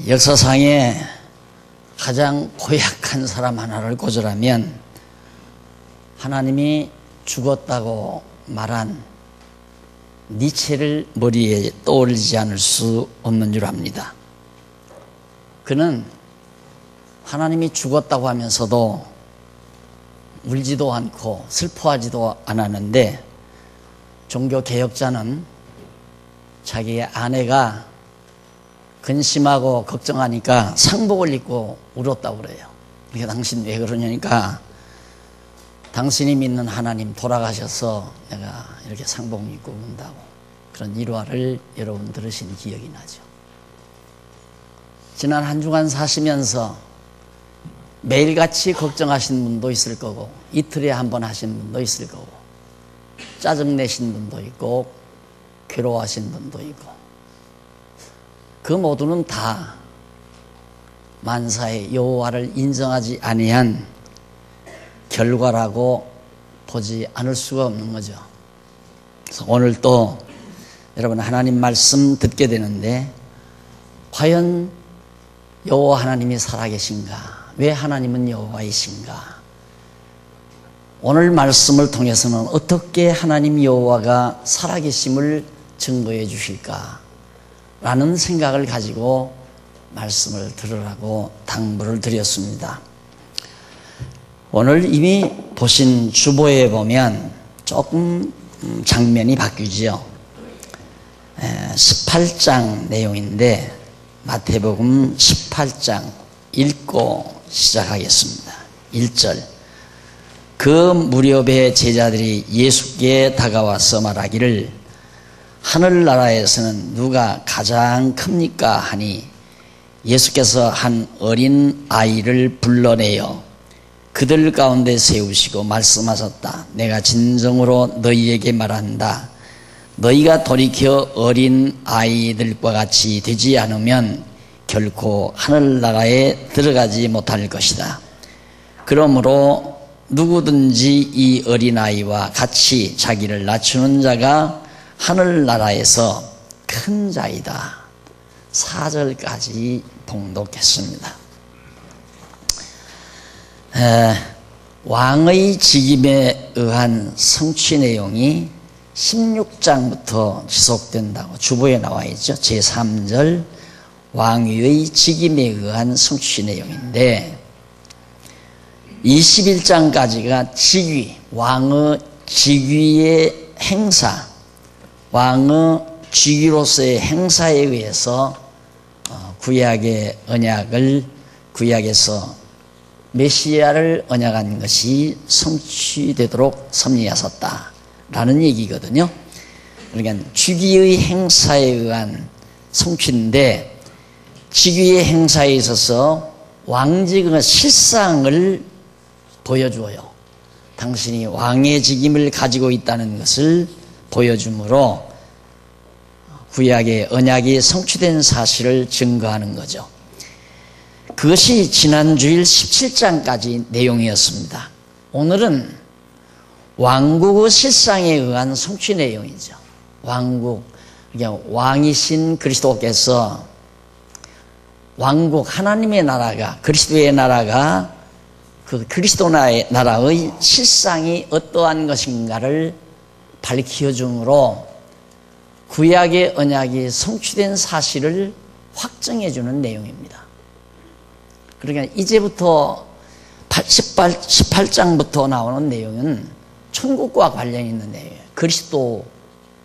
역사상에 가장 고약한 사람 하나를 꼽으라면 하나님이 죽었다고 말한 니체를 머리에 떠올리지 않을 수 없는 줄 압니다. 그는 하나님이 죽었다고 하면서도 울지도 않고 슬퍼하지도 않았는데, 종교개혁자는 자기의 아내가 근심하고 걱정하니까 상복을 입고 울었다고 그래요. 그러니까 당신 왜 그러냐니까, 당신이 믿는 하나님 돌아가셔서 내가 이렇게 상복 입고 운다고, 그런 일화를 여러분 들으신 기억이 나죠. 지난 한 주간 사시면서 매일같이 걱정하신 분도 있을 거고, 이틀에 한 번 하신 분도 있을 거고, 짜증내신 분도 있고, 괴로워하신 분도 있고, 그 모두는 다 만사의 여호와를 인정하지 아니한 결과라고 보지 않을 수가 없는 거죠. 그래서 오늘 또 여러분 하나님 말씀 듣게 되는데, 과연 여호와 하나님이 살아계신가? 왜 하나님은 여호와이신가? 오늘 말씀을 통해서는 어떻게 하나님 여호와가 살아계심을 증거해 주실까? 라는 생각을 가지고 말씀을 들으라고 당부를 드렸습니다. 오늘 이미 보신 주보에 보면 조금 장면이 바뀌죠. 18장 내용인데, 마태복음 18장 읽고 시작하겠습니다. 1절. 그 무렵에 제자들이 예수께 다가와서 말하기를, 하늘나라에서는 누가 가장 큽니까? 하니 예수께서 한 어린 아이를 불러내어 그들 가운데 세우시고 말씀하셨다. 내가 진정으로 너희에게 말한다. 너희가 돌이켜 어린 아이들과 같이 되지 않으면 결코 하늘나라에 들어가지 못할 것이다. 그러므로 누구든지 이 어린아이와 같이 자기를 낮추는 자가 하늘나라에서 큰 자이다. 4절까지 봉독했습니다. 왕의 직임에 의한 성취 내용이 16장부터 지속된다고 주보에 나와 있죠. 제3절 왕위의 직임에 의한 성취 내용인데, 21장까지가 직위, 왕의 직위의 행사, 왕의 직위로서의 행사에 의해서 구약의 언약을, 구약에서 메시아를 언약한 것이 성취되도록 섭리하셨다라는 얘기거든요. 그러니까 직위의 행사에 의한 성취인데, 직위의 행사에 있어서 왕직의 실상을 보여주어요. 당신이 왕의 직임을 가지고 있다는 것을 보여주므로 구약의 언약이 성취된 사실을 증거하는 거죠. 그것이 지난 주일 17장까지 내용이었습니다. 오늘은 왕국의 실상에 의한 성취 내용이죠. 왕국, 그러니까 왕이신 그리스도께서 왕국, 하나님의 나라가, 그리스도의 나라가 그 그리스도 나라의 실상이 어떠한 것인가를 밝혀줌으로 구약의 언약이 성취된 사실을 확증해주는 내용입니다. 그러니까 이제부터 18장부터 나오는 내용은 천국과 관련이 있는 내용이에요. 그리스도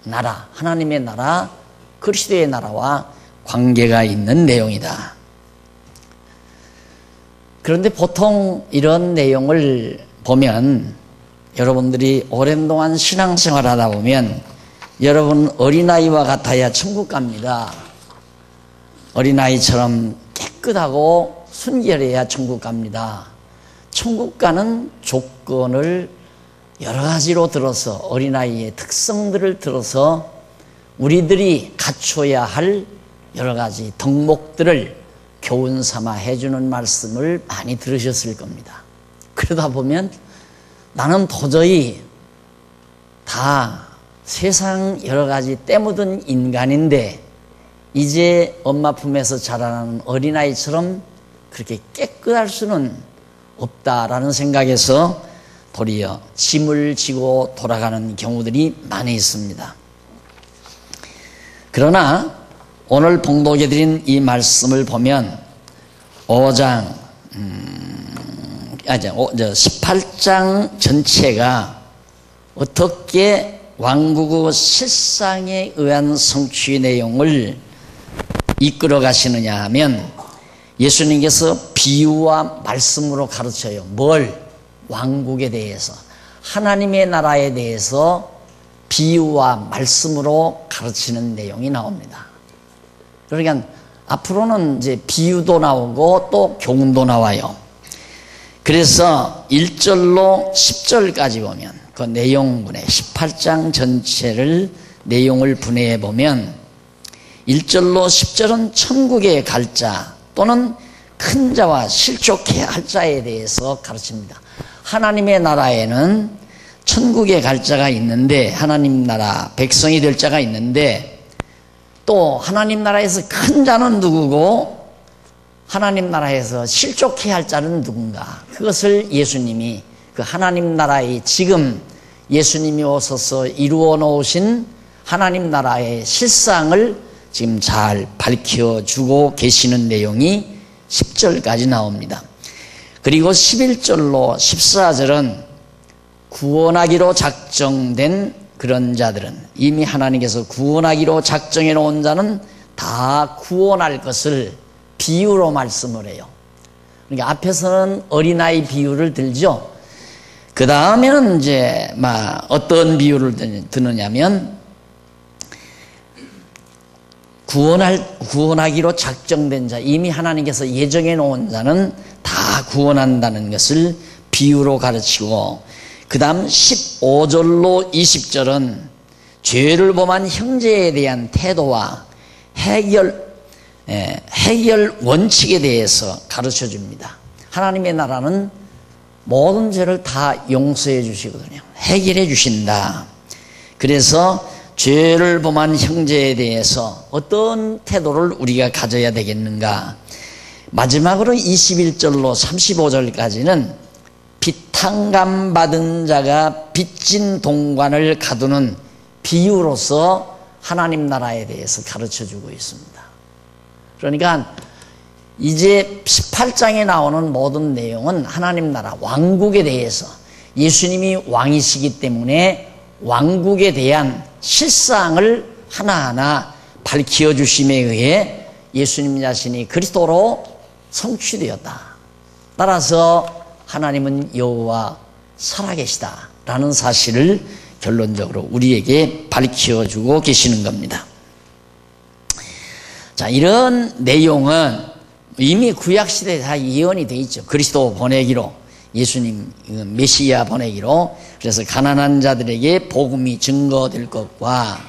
나라, 하나님의 나라, 그리스도의 나라와 관계가 있는 내용이다. 그런데 보통 이런 내용을 보면, 여러분들이 오랜 동안 신앙생활 하다 보면, 여러분 어린아이와 같아야 천국 갑니다. 어린아이처럼 깨끗하고 순결해야 천국 갑니다. 천국 가는 조건을 여러 가지로 들어서, 어린아이의 특성들을 들어서 우리들이 갖춰야 할 여러 가지 덕목들을 교훈 삼아 해주는 말씀을 많이 들으셨을 겁니다. 그러다 보면 나는 도저히 다 세상 여러 가지 때묻은 인간인데 이제 엄마 품에서 자라는 어린아이처럼 그렇게 깨끗할 수는 없다라는 생각에서 도리어 짐을 지고 돌아가는 경우들이 많이 있습니다. 그러나 오늘 봉독해 드린 이 말씀을 보면 18장 전체가 어떻게 왕국의 실상에 의한 성취의 내용을 이끌어 가시느냐 하면 예수님께서 비유와 말씀으로 가르쳐요. 뭘? 왕국에 대해서, 하나님의 나라에 대해서 비유와 말씀으로 가르치는 내용이 나옵니다. 그러니까 앞으로는 이제 비유도 나오고 또 교훈도 나와요. 그래서 1절로 10절까지 보면 그 내용분에 18장 전체를 내용을 분해해 보면 1절로 10절은 천국에 갈 자 또는 큰 자와 실족해 할 자에 대해서 가르칩니다. 하나님의 나라에는 천국에 갈 자가 있는데, 하나님 나라 백성이 될 자가 있는데, 또 하나님 나라에서 큰 자는 누구고 하나님 나라에서 실족해야 할 자는 누군가, 그것을 예수님이 그 하나님 나라의 지금 예수님이 오셔서 이루어 놓으신 하나님 나라의 실상을 지금 잘 밝혀주고 계시는 내용이 10절까지 나옵니다. 그리고 11절로 14절은 구원하기로 작정된 그런 자들은, 이미 하나님께서 구원하기로 작정해 놓은 자는 다 구원할 것을 비유로 말씀을 해요. 그러니까 앞에서는 어린아이 비유를 들죠. 그 다음에는 이제 어떤 비유를 드느냐면 구원하기로 작정된 자, 이미 하나님께서 예정해 놓은 자는 다 구원한다는 것을 비유로 가르치고, 그 다음 15절로 20절은 죄를 범한 형제에 대한 태도와 해결 원칙에 대해서 가르쳐 줍니다. 하나님의 나라는 모든 죄를 다 용서해 주시거든요. 해결해 주신다. 그래서 죄를 범한 형제에 대해서 어떤 태도를 우리가 가져야 되겠는가. 마지막으로 21절로 35절까지는 비탕감 받은 자가 빚진 동관을 가두는 비유로서 하나님 나라에 대해서 가르쳐주고 있습니다. 그러니까 이제 18장에 나오는 모든 내용은 하나님 나라 왕국에 대해서, 예수님이 왕이시기 때문에 왕국에 대한 실상을 하나하나 밝혀주심에 의해 예수님 자신이 그리스도로 성취되었다. 따라서 하나님은 여호와 살아계시다라는 사실을 결론적으로 우리에게 밝혀주고 계시는 겁니다. 자, 이런 내용은 이미 구약시대에 다 예언이 되어 있죠. 그리스도 보내기로, 예수님 메시아 보내기로. 그래서 가난한 자들에게 복음이 증거될 것과,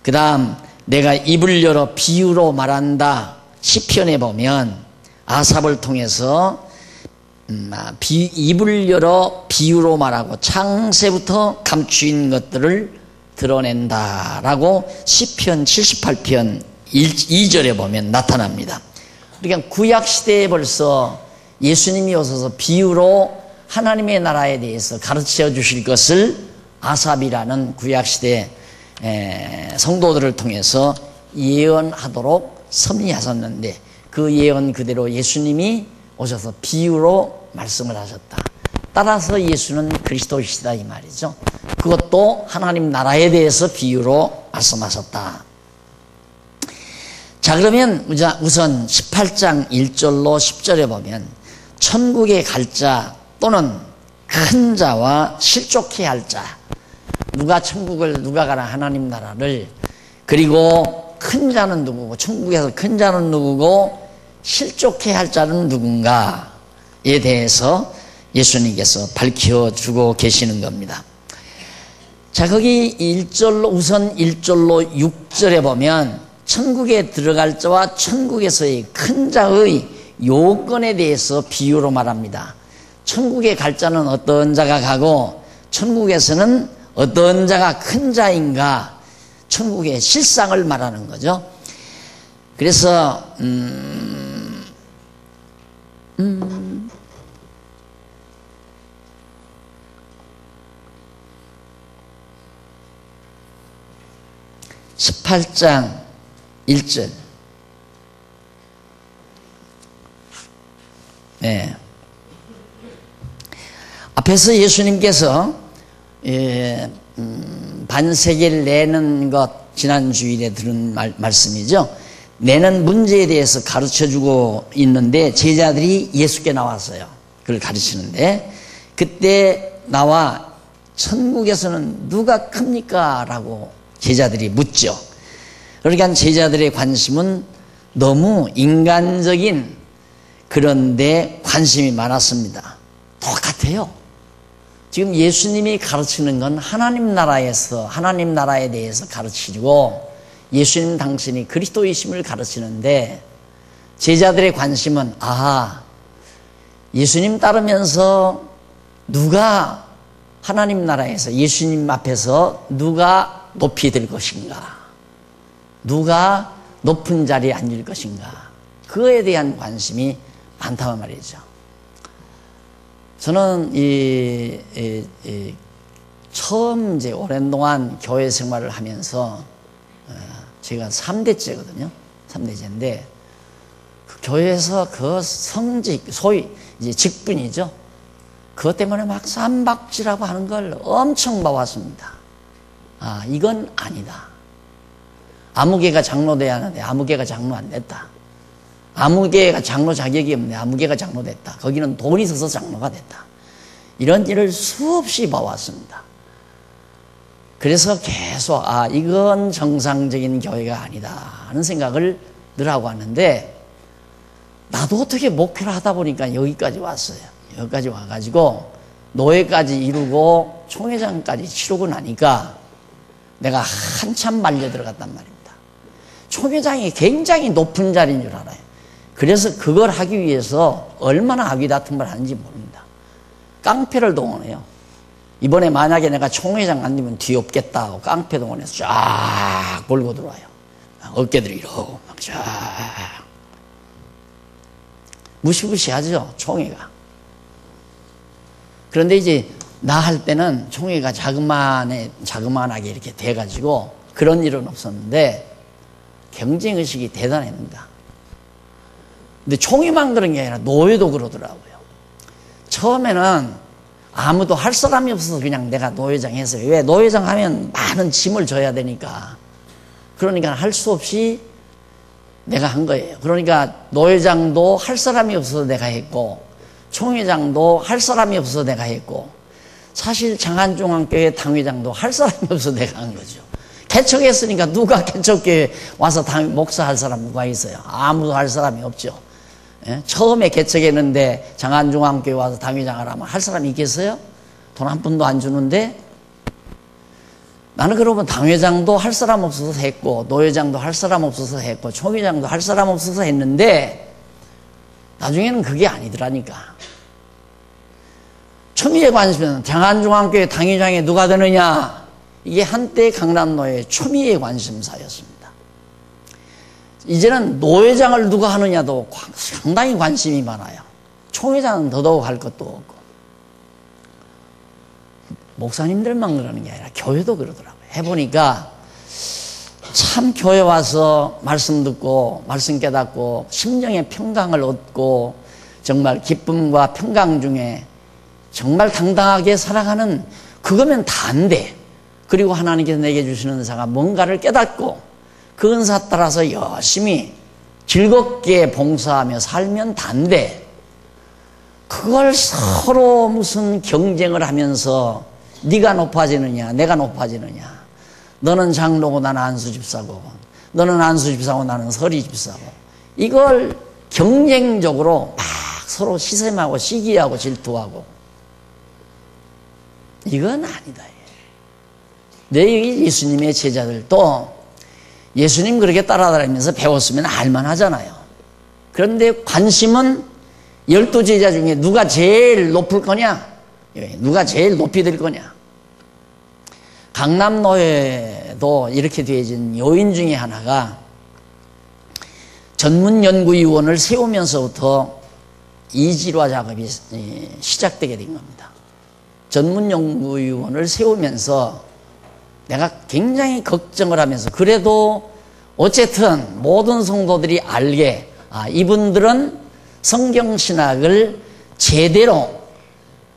그 다음 내가 입을 열어 비유로 말한다. 시편에 보면 아삽을 통해서 입을 열어 비유로 말하고 창세부터 감추인 것들을 드러낸다라고 시편 78편 2절에 보면 나타납니다. 그러니까 구약시대에 벌써 예수님이 오셔서 비유로 하나님의 나라에 대해서 가르쳐 주실 것을 아삽이라는 구약시대 성도들을 통해서 예언하도록 섭리하셨는데, 그 예언 그대로 예수님이 오셔서 비유로 말씀을 하셨다. 따라서 예수는 그리스도이시다 이 말이죠. 그것도 하나님 나라에 대해서 비유로 말씀하셨다. 자, 그러면 우선 18장 1절로 10절에 보면 천국에 갈 자 또는 큰 자와 실족해야 할 자, 누가 천국을, 누가 가라 하나님 나라를, 그리고 큰 자는 누구고, 천국에서 큰 자는 누구고 실족해야 할 자는 누군가에 대해서 예수님께서 밝혀주고 계시는 겁니다. 자, 거기 1절로, 우선 1절로 6절에 보면 천국에 들어갈 자와 천국에서의 큰 자의 요건에 대해서 비유로 말합니다. 천국에 갈 자는 어떤 자가 가고 천국에서는 어떤 자가 큰 자인가, 천국의 실상을 말하는 거죠. 그래서 18장 1절. 네. 앞에서 예수님께서 반세계를 내는 것, 지난 주일에 들은 말씀이죠. 내는 문제에 대해서 가르쳐주고 있는데 제자들이 예수께 나왔어요. 그걸 가르치는데 그때 나와 천국에서는 누가 큽니까? 라고 제자들이 묻죠. 그러니까 제자들의 관심은 너무 인간적인 그런 데 관심이 많았습니다. 똑같아요. 지금 예수님이 가르치는 건 하나님 나라에서 하나님 나라에 대해서 가르치고 예수님 당신이 그리스도이심을 가르치는데 제자들의 관심은 예수님 따르면서 누가 하나님 나라에서 예수님 앞에서 누가 높이 될 것인가, 누가 높은 자리에 앉을 것인가, 그거에 대한 관심이 많다고 말이죠. 저는 처음 이제 오랜 동안 교회 생활을 하면서 제가 3대째거든요. 3대째인데 그 교회에서 그 성직, 소위 이제 직분이죠. 그것 때문에 막 쌈박질하고 하는 걸 엄청 봐왔습니다. 이건 아니다. 아무개가 장로 돼야 하는데 아무개가 장로 안 됐다. 아무개가 장로 자격이 없는데 아무개가 장로 됐다. 거기는 돈이 있어서 장로가 됐다. 이런 일을 수없이 봐왔습니다. 그래서 계속 이건 정상적인 교회가 아니다 하는 생각을 늘 하고 왔는데 나도 어떻게 목회를 하다 보니까 여기까지 왔어요. 여기까지 와가지고 노예까지 이루고 총회장까지 치르고 나니까 내가 한참 말려 들어갔단 말입니다. 총회장이 굉장히 높은 자리인 줄 알아요. 그래서 그걸 하기 위해서 얼마나 악의다툼을 하는지 모릅니다. 깡패를 동원해요. 이번에 만약에 내가 총회장 안 되면 뒤엎겠다 하고 깡패 동원해서 쫙 몰고 들어와요. 어깨들이 이러고 막 쫙. 무시무시하죠, 총회가. 그런데 이제 나 할 때는 총회가 자그만하게 이렇게 돼가지고 그런 일은 없었는데 경쟁의식이 대단합니다. 근데 총회만 그런 게 아니라 노예도 그러더라고요. 처음에는 아무도 할 사람이 없어서 그냥 내가 노회장 했어요. 왜? 노회장 하면 많은 짐을 져야 되니까. 그러니까 할 수 없이 내가 한 거예요. 그러니까 노회장도 할 사람이 없어서 내가 했고 총회장도 할 사람이 없어서 내가 했고 사실 장안중앙교회 당회장도 할 사람이 없어서 내가 한 거죠. 개척했으니까 누가 개척교회 와서 목사할 사람 누가 있어요? 아무도 할 사람이 없죠. 예? 처음에 개척했는데 장안중앙교회 와서 당회장을 하면 할 사람이 있겠어요? 돈 한 푼도 안 주는데 나는 그러면 당회장도 할 사람 없어서 했고 노회장도 할 사람 없어서 했고 총회장도 할 사람 없어서 했는데 나중에는 그게 아니더라니까. 초미의 관심은 장안중앙교회 당회장이 누가 되느냐, 이게 한때 강남노회 초미의 관심사였습니다. 이제는 노회장을 누가 하느냐도 상당히 관심이 많아요. 총회장은 더더욱 할 것도 없고. 목사님들만 그러는 게 아니라 교회도 그러더라고요. 해보니까 참 교회 와서 말씀 듣고 말씀 깨닫고 심령의 평강을 얻고 정말 기쁨과 평강 중에 정말 당당하게 살아가는 그거면 다인데, 그리고 하나님께서 내게 주시는 은사가 뭔가를 깨닫고 그 은사 따라서 열심히 즐겁게 봉사하며 살면 다인데 그걸 서로 무슨 경쟁을 하면서 네가 높아지느냐 내가 높아지느냐, 너는 장로고 나는 안수집사고 너는 안수집사고 나는 서리집사고, 이걸 경쟁적으로 막 서로 시샘하고 시기하고 질투하고, 이건 아니다. 너희 예수님의 제자들도 예수님 그렇게 따라다니면서 배웠으면 알만하잖아요. 그런데 관심은 12제자 중에 누가 제일 높을 거냐, 누가 제일 높이 될 거냐. 강남노회도 이렇게 되어진 요인 중에 하나가 전문연구위원을 세우면서부터 이질화 작업이 시작되게 된 겁니다. 전문연구위원을 세우면서 내가 굉장히 걱정을 하면서 그래도 어쨌든 모든 성도들이 알게 이분들은 성경신학을 제대로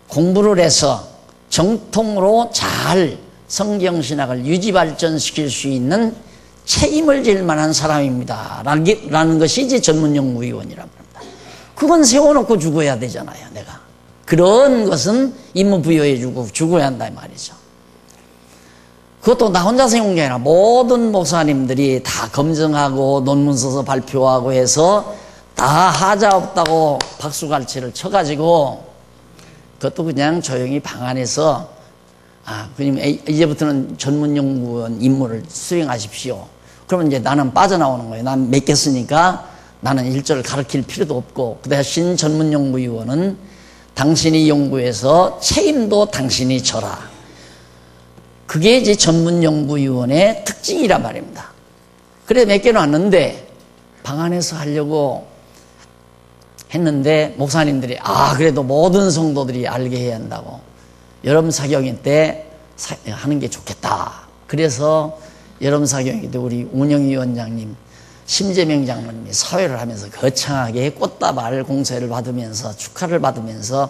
공부를 해서 정통으로 잘 성경신학을 유지발전시킬 수 있는 책임을 질 만한 사람입니다 라는 것이 이제 전문연구위원이라고 합니다. 그건 세워놓고 죽어야 되잖아요. 내가 그런 것은 임무 부여해주고 죽어야 한다 이 말이죠. 그것도 나 혼자 세운 게 아니라 모든 목사님들이 다 검증하고 논문 써서 발표하고 해서 다 하자 없다고 박수갈채를 쳐가지고 그것도 그냥 조용히 방 안에서 그럼 이제부터는 전문연구원 임무를 수행하십시오. 그러면 이제 나는 빠져나오는 거예요. 난 맡겼으니까 나는 일절을 가르칠 필요도 없고 그 대신 전문연구위원은 당신이 연구해서 책임도 당신이 져라. 그게 이제 전문연구위원의 특징이란 말입니다. 그래 맡겨놨는데 방 안에서 하려고 했는데 목사님들이 그래도 모든 성도들이 알게 해야 한다고 여름 사경회 때 하는 게 좋겠다. 그래서 여름 사경회 때 우리 운영위원장님 심재명 장로님이 사회를 하면서 거창하게 꽃다발 공세를 받으면서 축하를 받으면서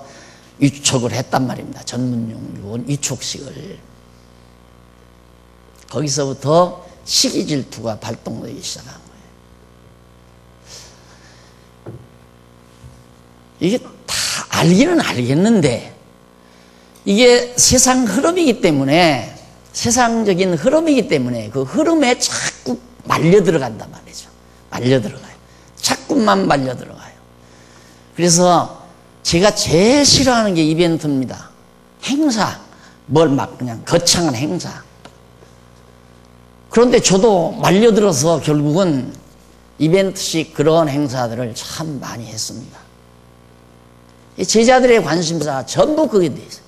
위촉을 했단 말입니다. 전문연구원 위촉식을. 거기서부터 시기 질투가 발동되기 시작한 거예요. 이게 다 알기는 알겠는데 이게 세상 흐름이기 때문에 세상적인 흐름이기 때문에 그 흐름에 자꾸 말려 들어간단 말이죠. 말려 들어가요. 자꾸만 말려 들어가요. 그래서 제가 제일 싫어하는 게 이벤트입니다. 행사. 뭘 막 그냥 거창한 행사. 그런데 저도 말려들어서 결국은 이벤트식 그런 행사들을 참 많이 했습니다. 제자들의 관심사가 전부 그게 돼 있어요.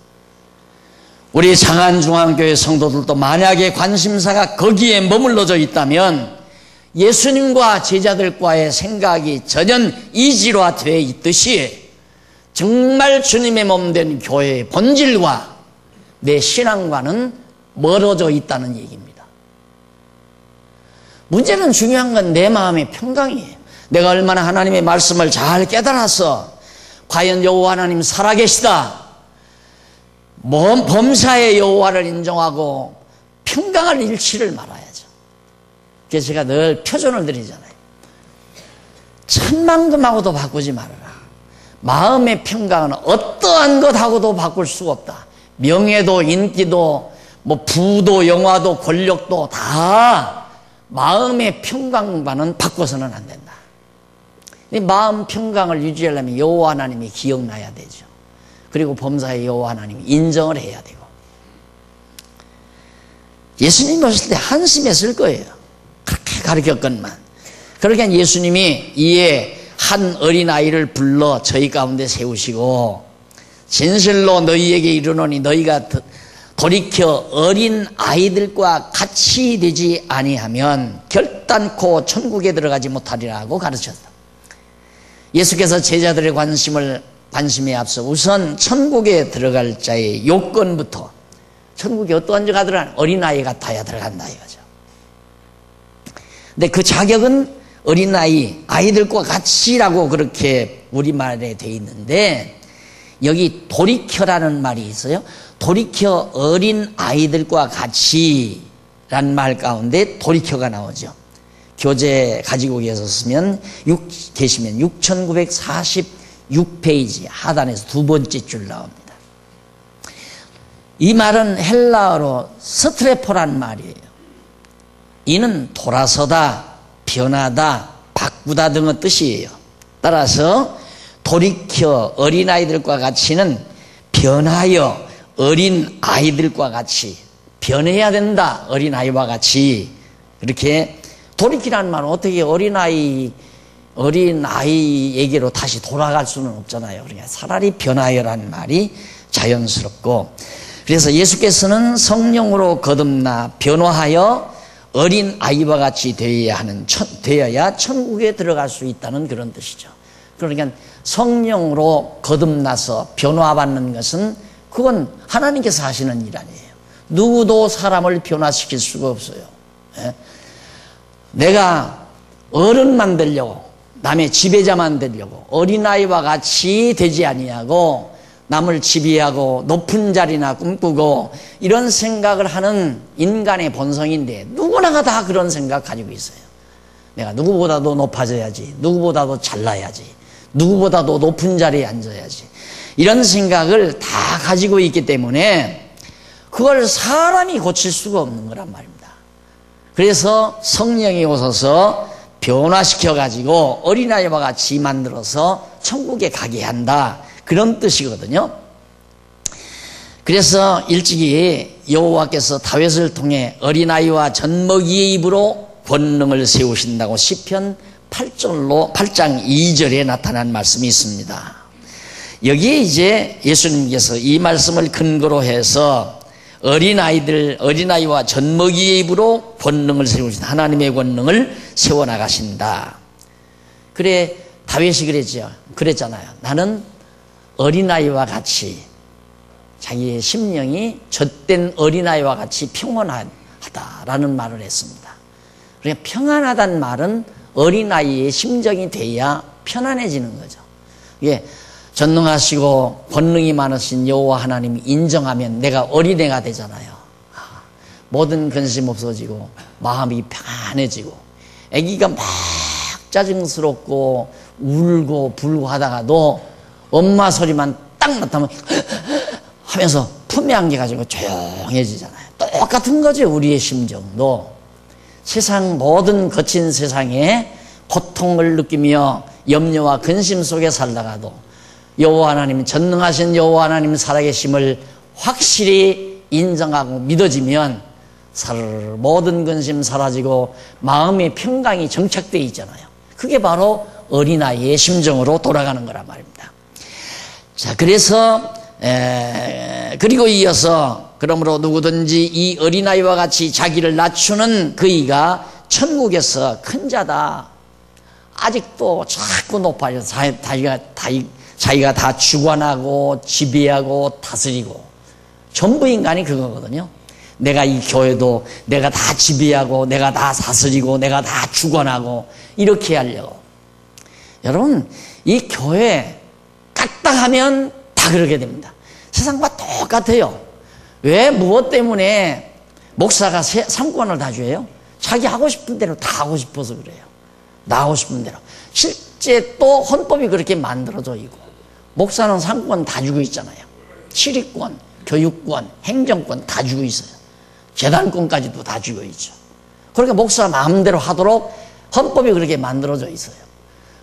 우리 장안중앙교회 성도들도 만약에 관심사가 거기에 머물러져 있다면 예수님과 제자들과의 생각이 전혀 이질화되어 있듯이 정말 주님의 몸된 교회의 본질과 내 신앙과는 멀어져 있다는 얘기입니다. 문제는 중요한 건 내 마음의 평강이에요. 내가 얼마나 하나님의 말씀을 잘 깨달아서 과연 여호와 하나님 살아계시다, 범사의 여호와를 인정하고 평강을 잃지를 말아야죠. 그래서 제가 늘 표전을 드리잖아요. 천만금하고도 바꾸지 말아라. 마음의 평강은 어떠한 것하고도 바꿀 수가 없다. 명예도 인기도 부도 영화도 권력도 다 마음의 평강과는 바꿔서는 안 된다. 이 마음 평강을 유지하려면 여호와 하나님이 기억나야 되죠. 그리고 범사의 여호와 하나님이 인정을 해야 되고. 예수님이 오실 때 한심했을 거예요. 그렇게 가르쳤건만. 그러니까 예수님이 이에 한 어린아이를 불러 저희 가운데 세우시고 진실로 너희에게 이르노니 너희가 돌이켜 어린 아이들과 같이 되지 아니하면 결단코 천국에 들어가지 못하리라고 가르쳤다. 예수께서 제자들의 관심에 앞서 우선 천국에 들어갈 자의 요건부터, 천국에 어떠한 자가 들어가는 어린아이 같아야 들어간다 이거죠. 근데 그 자격은 어린아이, 아이들과 같이라고 그렇게 우리말에 돼 있는데 여기 돌이켜라는 말이 있어요. 돌이켜 어린 아이들과 같이란 말 가운데 돌이켜가 나오죠. 교재 가지고 계셨으면 계시면 6946페이지 하단에서 두 번째 줄 나옵니다. 이 말은 헬라어로 스트레포란 말이에요. 이는 돌아서다, 변하다, 바꾸다 등의 뜻이에요. 따라서 돌이켜 어린아이들과 같이는 변하여 어린아이들과 같이 변해야 된다. 어린아이와 같이. 이렇게 돌이키라는 말은 어떻게 어린아이에게로 다시 돌아갈 수는 없잖아요. 그러니까 차라리 변하여라는 말이 자연스럽고, 그래서 예수께서는 성령으로 거듭나 변화하여 어린 아이와 같이 되어야 천국에 들어갈 수 있다는 그런 뜻이죠. 그러니까 성령으로 거듭나서 변화받는 것은 그건 하나님께서 하시는 일 아니에요. 누구도 사람을 변화시킬 수가 없어요. 내가 어른만 되려고, 남의 지배자만 되려고, 어린아이와 같이 되지 아니하고 남을 지배하고 높은 자리나 꿈꾸고 이런 생각을 하는 인간의 본성인데, 누구나가 다 그런 생각 가지고 있어요. 내가 누구보다도 높아져야지, 누구보다도 잘나야지, 누구보다도 높은 자리에 앉아야지, 이런 생각을 다 가지고 있기 때문에 그걸 사람이 고칠 수가 없는 거란 말입니다. 그래서 성령이 오셔서 변화시켜가지고 어린아이와 같이 만들어서 천국에 가게 한다, 그런 뜻이거든요. 그래서 일찍이 여호와께서 다윗을 통해 어린아이와 젖먹이의 입으로 권능을 세우신다고 시편 8장 2절에 나타난 말씀이 있습니다. 여기에 이제 예수님께서 이 말씀을 근거로 해서 어린아이와 젖먹이의 입으로 권능을 세우신다, 하나님의 권능을 세워나가신다. 그래, 다윗이 그랬잖아요. 나는 어린아이와 같이, 자기의 심령이 젖된 어린아이와 같이 평온하다라는 말을 했습니다. 그러니까 평안하다는 말은 어린아이의 심정이 돼야 편안해지는 거죠. 이게 전능하시고 권능이 많으신 여호와 하나님이 인정하면 내가 어린애가 되잖아요. 모든 근심 없어지고 마음이 평안해지고, 아기가 막 짜증스럽고 울고 불고 하다가도 엄마 소리만 딱 나타나면 하면서 품에 안겨가지고 조용해지잖아요. 똑같은 거죠. 우리의 심정도 세상 모든 거친 세상에 고통을 느끼며 염려와 근심 속에 살다가도 여호와 하나님, 전능하신 여호와 하나님 살아계심을 확실히 인정하고 믿어지면 사르르 모든 근심 사라지고 마음의 평강이 정착되어 있잖아요. 그게 바로 어린아이의 심정으로 돌아가는 거란 말입니다. 자, 그래서 그리고 이어서 그러므로 누구든지 이 어린아이와 같이 자기를 낮추는 그이가 천국에서 큰 자다. 아직도 자꾸 높아져서 자기가 다 주관하고 지배하고 다스리고, 전부 인간이 그거거든요. 내가 이 교회도 내가 다 지배하고 내가 다 다스리고 내가 다 주관하고 이렇게 하려고. 여러분, 이 교회 까딱하면 다 그러게 됩니다. 세상과 똑같아요. 왜, 무엇 때문에 목사가 상권을 다 줘요? 자기 하고 싶은 대로 다 하고 싶어서 그래요. 나 하고 싶은 대로. 실제 또 헌법이 그렇게 만들어져 있고, 목사는 상권 다 주고 있잖아요. 치리권, 교육권, 행정권 다 주고 있어요. 재단권까지도 다 주고 있죠. 그러니까 목사 마음대로 하도록 헌법이 그렇게 만들어져 있어요.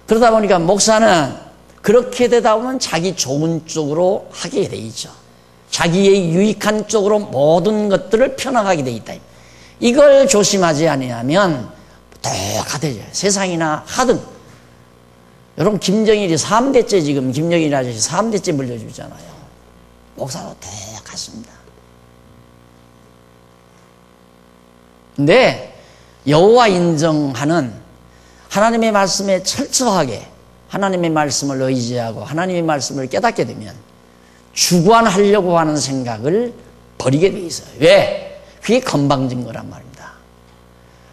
그러다 보니까 목사는 그렇게 되다 보면 자기 좋은 쪽으로 하게 돼 있죠. 자기의 유익한 쪽으로 모든 것들을 펴나가게 돼 있다. 이걸 조심하지 아니하면 똑같아져요. 세상이나 하든. 여러분, 김정일이 3대째 지금 김정일 아저씨 3대째 물려주잖아요. 목사도 똑같습니다. 근데 여호와 인정하는 하나님의 말씀에 철저하게 하나님의 말씀을 의지하고 하나님의 말씀을 깨닫게 되면 주관하려고 하는 생각을 버리게 돼 있어요. 왜? 그게 건방진 거란 말입니다.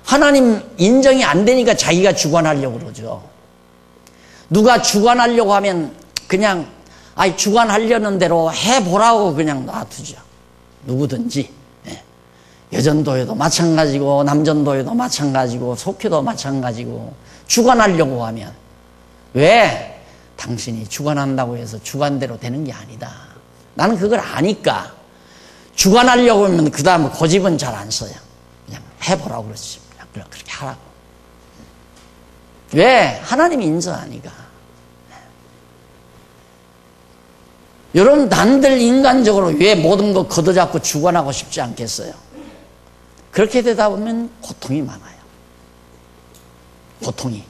하나님 인정이 안 되니까 자기가 주관하려고 그러죠. 누가 주관하려고 하면 그냥 주관하려는 대로 해보라고 그냥 놔두죠. 누구든지. 여전도에도 마찬가지고 남전도에도 마찬가지고 속회도 마찬가지고 주관하려고 하면, 왜? 당신이 주관한다고 해서 주관대로 되는 게 아니다. 나는 그걸 아니까 주관하려고 하면 그 다음 고집은 잘 안 써요. 그냥 해보라고 그러지. 그냥 그렇게 하라고. 왜? 하나님이 인정하니까. 여러분, 난들 인간적으로 왜 모든 거 걷어잡고 주관하고 싶지 않겠어요? 그렇게 되다 보면 고통이 많아요. 고통이.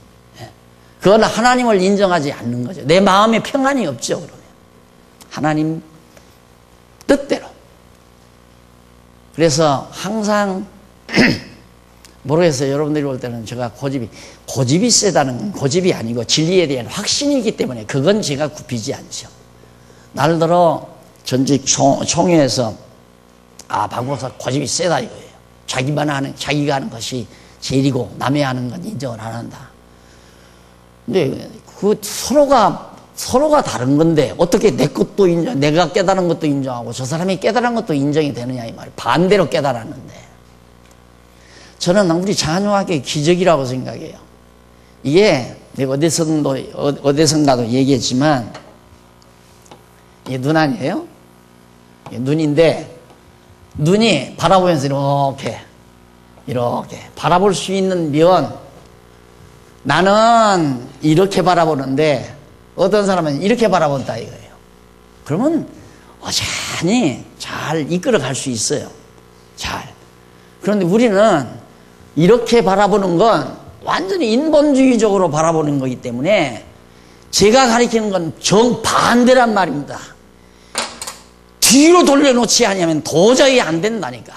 그건 하나님을 인정하지 않는 거죠. 내 마음에 평안이 없죠, 그러면. 하나님 뜻대로. 그래서 항상 모르겠어요. 여러분들이 볼 때는 제가 고집이 세다는 건 고집이 아니고 진리에 대한 확신이기 때문에 그건 제가 굽히지 않죠. 날들어 전직 총회에서 박 목사 고집이 세다 이거예요. 자기가 하는 것이 제일이고 남의 하는 건 인정을 안 한다. 근데 그 서로가 다른 건데 어떻게 내 것도 내가 깨달은 것도 인정하고 저 사람이 깨달은 것도 인정이 되느냐 이 말이에요. 반대로 깨달았는데 저는 우리 장안유학의 기적이라고 생각해요. 이게 내가 어디선가도 얘기했지만 이게 눈 아니에요? 이게 눈인데 눈이 바라보면서 이렇게 바라볼 수 있는 면 나는 이렇게 바라보는데 어떤 사람은 이렇게 바라본다 이거예요. 그러면 어장히 잘 이끌어 갈 수 있어요. 잘. 그런데 우리는 이렇게 바라보는 건 완전히 인본주의적으로 바라보는 거기 때문에 제가 가리키는 건 정반대란 말입니다. 뒤로 돌려놓지 않으면 도저히 안 된다니까.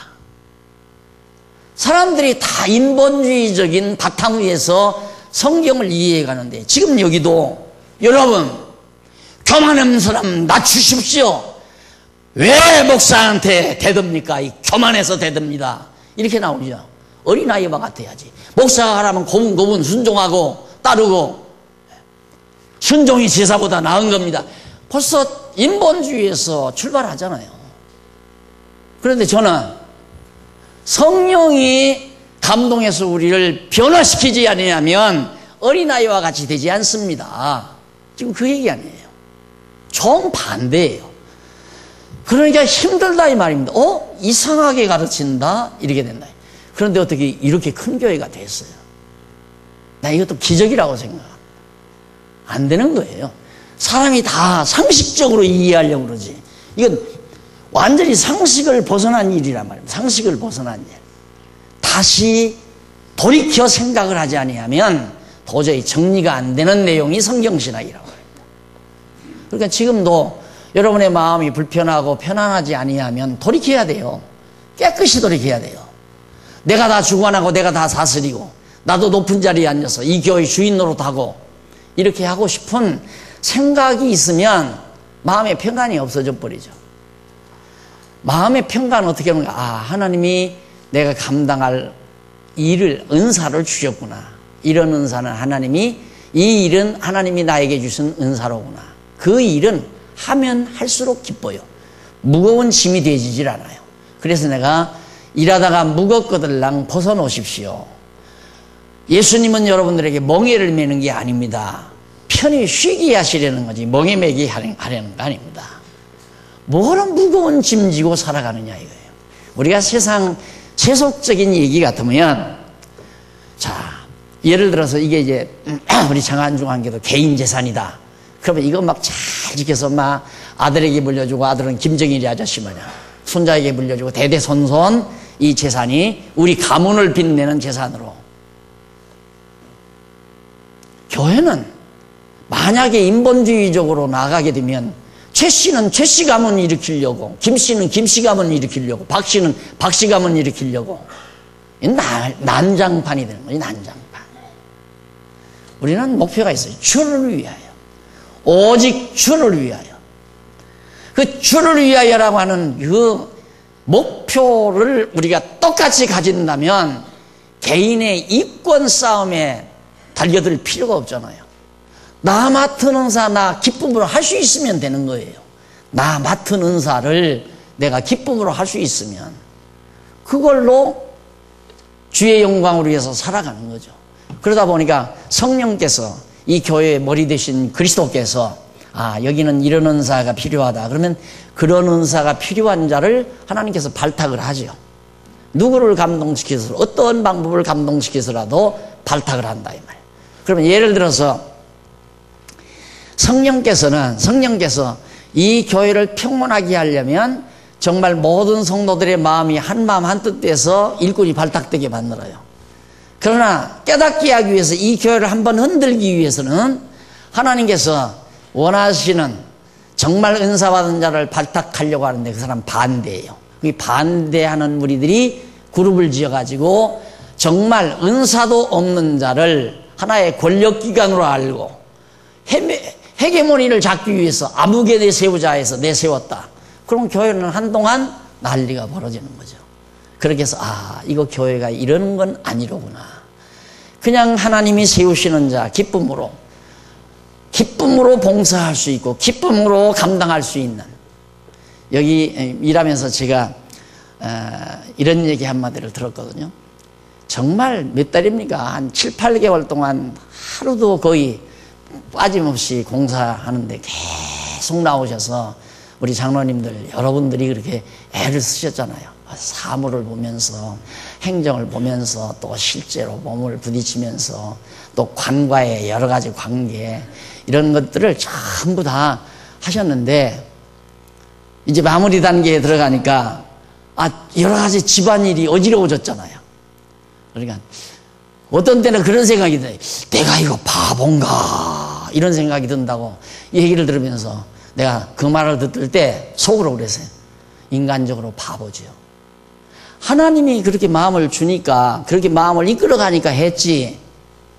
사람들이 다 인본주의적인 바탕 위에서 성경을 이해해 가는데 지금 여기도 여러분 교만한 사람 낮추십시오. 왜 목사한테 대듭니까? 이 교만해서 대듭니다. 이렇게 나오죠. 어린아이와 같아야지. 목사가 하라면 고분고분 순종하고 따르고 순종이 제사보다 나은 겁니다. 벌써 인본주의에서 출발하잖아요. 그런데 저는 성령이 감동해서 우리를 변화시키지 않으면 어린아이와 같이 되지 않습니다. 지금 그 얘기 아니에요. 정반대예요. 그러니까 힘들다 이 말입니다. 이상하게 가르친다 이렇게 된다. 그런데 어떻게 이렇게 큰 교회가 됐어요? 나 이것도 기적이라고 생각합니다. 안 되는 거예요. 사람이 다 상식적으로 이해하려고 그러지. 이건 완전히 상식을 벗어난 일이란 말입니다. 상식을 벗어난 일. 다시 돌이켜 생각을 하지 아니하면 도저히 정리가 안 되는 내용이 성경신학이라고 합니다. 그러니까 지금도 여러분의 마음이 불편하고 편안하지 아니하면 돌이켜야 돼요. 깨끗이 돌이켜야 돼요. 내가 다 주관하고 내가 다 다스리고 나도 높은 자리에 앉아서 이 교회 주인 노릇하고 이렇게 하고 싶은 생각이 있으면 마음의 평안이 없어져 버리죠. 마음의 평안은 어떻게 하는가? 하나님이 내가 감당할 일을 은사를 주셨구나. 이런 은사는 이 일은 하나님이 나에게 주신 은사로구나. 그 일은 하면 할수록 기뻐요. 무거운 짐이 되지질 않아요. 그래서 내가 일하다가 무겁거들랑 벗어놓으십시오. 예수님은 여러분들에게 멍에를 매는 게 아닙니다. 편히 쉬게 하시려는 거지 멍에 매게 하려는 거 아닙니다. 뭐라 무거운 짐 지고 살아가느냐 이거예요. 우리가 세상 세속적인 얘기 같으면 자 예를 들어서 이게 이제 우리 장안중앙교도 개인 재산이다. 그러면 이거 막 잘 지켜서 막 아들에게 물려주고 아들은 김정일이 아저씨 마냥 손자에게 물려주고 대대손손 이 재산이 우리 가문을 빛내는 재산으로. 교회는 만약에 인본주의적으로 나가게 되면 최 씨는 최 씨 가문 일으키려고, 김 씨는 김 씨 가문 일으키려고, 박 씨는 박 씨 가문 일으키려고 난장판이 되는 거지. 난장판. 우리는 목표가 있어요. 주를 위하여. 오직 주를 위하여. 그 주를 위하여라고 하는 그 목표를 우리가 똑같이 가진다면 개인의 이권 싸움에 달려들 필요가 없잖아요. 나 맡은 은사 나 기쁨으로 할 수 있으면 되는 거예요. 나 맡은 은사를 내가 기쁨으로 할 수 있으면 그걸로 주의 영광을 위해서 살아가는 거죠. 그러다 보니까 성령께서 이 교회의 머리 되신 그리스도께서 여기는 이런 은사가 필요하다. 그러면 그런 은사가 필요한 자를 하나님께서 발탁을 하죠. 누구를 감동시켜서 어떤 방법을 감동시켜서라도 발탁을 한다 이 말이에요. 그러면 예를 들어서 성령께서 이 교회를 평온하게 하려면 정말 모든 성도들의 마음이 한 마음 한 뜻 돼서 일꾼이 발탁되게 만들어요. 그러나 깨닫게 하기 위해서 이 교회를 한번 흔들기 위해서는 하나님께서 원하시는 정말 은사 받은 자를 발탁하려고 하는데 그 사람 반대예요. 그 반대하는 무리들이 그룹을 지어가지고 정말 은사도 없는 자를 하나의 권력기관으로 알고 헤게모니를 잡기 위해서 아무개 내세우자 해서 내세웠다. 그럼 교회는 한동안 난리가 벌어지는 거죠. 그렇게 해서 이거 교회가 이러는 건 아니로구나. 그냥 하나님이 세우시는 자 기쁨으로 봉사할 수 있고 기쁨으로 감당할 수 있는, 여기 일하면서 제가 이런 얘기 한마디를 들었거든요. 정말 몇 달입니까? 한 7, 8개월 동안 하루도 거의 빠짐없이 공사하는데 계속 나오셔서 우리 장로님들 여러분들이 그렇게 애를 쓰셨잖아요. 사물을 보면서 행정을 보면서 또 실제로 몸을 부딪히면서 또 관과의 여러 가지 관계 이런 것들을 전부 다 하셨는데 이제 마무리 단계에 들어가니까 여러 가지 집안일이 어지러워졌잖아요. 그러니까 어떤 때는 그런 생각이 들어요. 내가 이거 바본가 이런 생각이 든다고 이 얘기를 들으면서 내가 그 말을 듣을 때 속으로 그랬어요. 인간적으로 바보죠. 하나님이 그렇게 마음을 주니까 그렇게 마음을 이끌어가니까 했지,